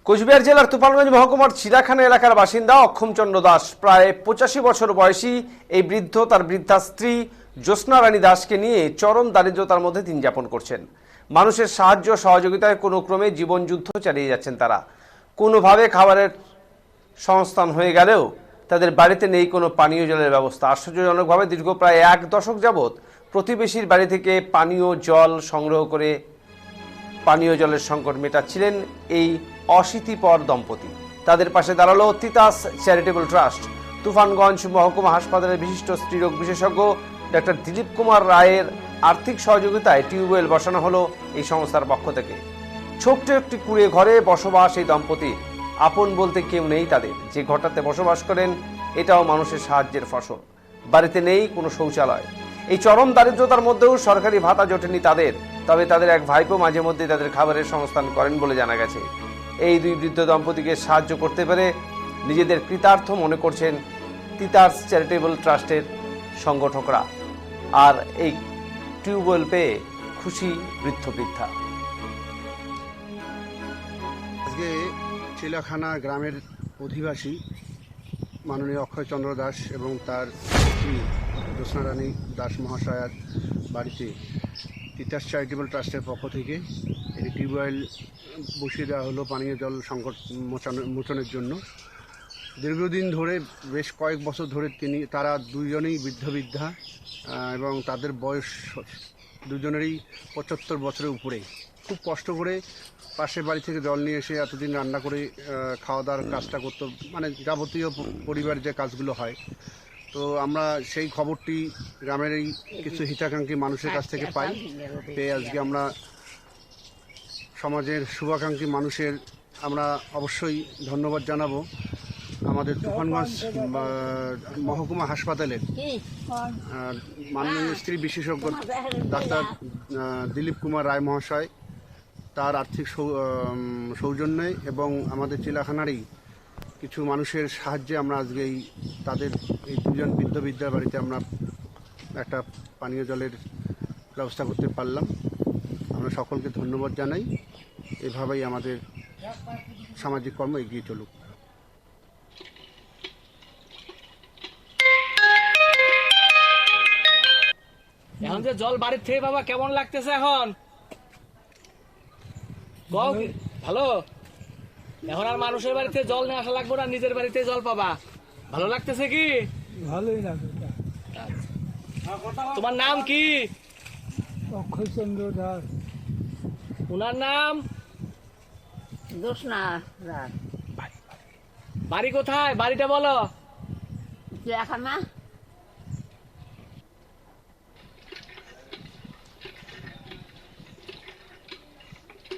কোচবিহার জেলার তুফানগঞ্জ মহকুমার চিড়াখানা এলাকার বাসিন্দা অক্ষমচন্দ্র দাস প্রায় 85 বছর বয়সী এই বৃদ্ধ তার বৃদ্ধা স্ত্রী জ্যোৎস্না রানী দাসকে নিয়ে চরম দারিদ্রতার মধ্যে দিন যাপন করছেন। মানুষের সাহায্য সহযোগিতায় কোনো ক্রমে জীবন যুদ্ধ চালিয়ে যাচ্ছেন তারা। কোনোভাবে খাবারের সংস্থান হয়ে গেলেও তাদের বাড়িতে নেই কোনো পানীয় জলের ব্যবস্থা। আশ্চর্যজনকভাবে দীর্ঘ প্রায় 1 দশক যাবৎ প্রতিবেশীর বাড়ি থেকে পানীয় জল সংগ্রহ করে পানীয় জলের সংকট মেটাচ্ছিলেন এই অশীতিপর দম্পতি। তাদের পাশে দাঁড়ালো তিতাস চ্যারিটেবল ট্রাস্ট। তুফানগঞ্জ মহকুমা হাসপাতালের বিশিষ্ট স্ত্রীরোগ বিশেষজ্ঞ ডক্টর দিলীপ কুমার রায়ের আর্থিক সহযোগিতায় টিউবওয়েল বসানো হলো এই সংস্থার পক্ষ থেকে। ছোট্ট একটি কুঁড়ে ঘরে বসবাস এই দম্পতির। আপন বলতে কেউ নেই তাদের। যে ঘরটাতে বসবাস করেন এটাও মানুষের সাহায্যের ফসল। বাড়িতে নেই কোনো শৌচালয়। এই চরম দারিদ্রতার মধ্যেও সরকারি ভাতা জোটেনি তাদের। তবে তাদের এক ভাইপো মাঝে মধ্যে তাদের খাবারের সংস্থান করেন বলে জানা গেছে। এই দুই বৃদ্ধ দম্পতিকে সাহায্য করতে পেরে নিজেদের কৃতার্থ মনে করছেন তিতাস চ্যারিটেবল ট্রাস্টের সংগঠকরা। আর এই টিউবওয়েল পেয়ে খুশি বৃদ্ধ বৃদ্ধা। আজকে চিলাখানা গ্রামের অধিবাসী মাননীয় অক্ষয়চন্দ্র দাস এবং তার স্ত্রী জ্যোৎস্না রানী দাস মহাশয়ার বাড়িতে তিতাস চ্যারিটেবল ট্রাস্টের পক্ষ থেকে একটি টিউবওয়েল বসিয়ে দেওয়া হলো পানীয় জল সংকট মোচনের জন্য। দীর্ঘদিন ধরে বেশ কয়েক বছর ধরে তারা দুজনেই বৃদ্ধা এবং তাদের বয়স দুজনেরই 75 বছরের উপরে। খুব কষ্ট করে পাশের বাড়ি থেকে জল নিয়ে এসে এতদিন রান্না করে খাওয়া দাওয়ার কাজটা করতো, মানে যাবতীয় পরিবারের যে কাজগুলো হয়। তো আমরা সেই খবরটি গ্রামের এই কিছু হিতাকাঙ্ক্ষী মানুষের কাছ থেকে পাই। পেয়ে আজকে আমরা সমাজের শুভাকাঙ্ক্ষী মানুষের আমরা অবশ্যই ধন্যবাদ জানাবো আমাদের তুফানগঞ্জ মহকুমা হাসপাতালের মাননীয় স্ত্রী বিশেষজ্ঞ ডাক্তার দিলীপ কুমার রায় মহাশয়, তার আর্থিক সৌজন্যে এবং আমাদের চিলাখানারই কিছু মানুষের সাহায্যে আমরা আজকে তাদের এই দুজন বৃদ্ধা বাড়িতে আমরা একটা পানীয় জলের ব্যবস্থা করতে পারলাম। আমরা সকলকে ধন্যবাদ জানাই। এভাবেই আমাদের সামাজিক কর্ম এগিয়ে চলুক। এখন যে জল বাড়ির থেকে বাবা কেমন লাগতেছে এখন? ভালো। এখন আর মানুষের বাড়িতে জল নিয়ে আসা লাগবে না, নিজের বাড়িতে জল পাবা। ভালো লাগতেছে কি? ভালোই লাগে। তোমার নাম কি? অক্ষয়চন্দ্র দাস। ওনার নাম জ্যোৎস্না রায়। বাড়ি কোথায়? বাড়িটা বলো। চিড়িয়াখানা।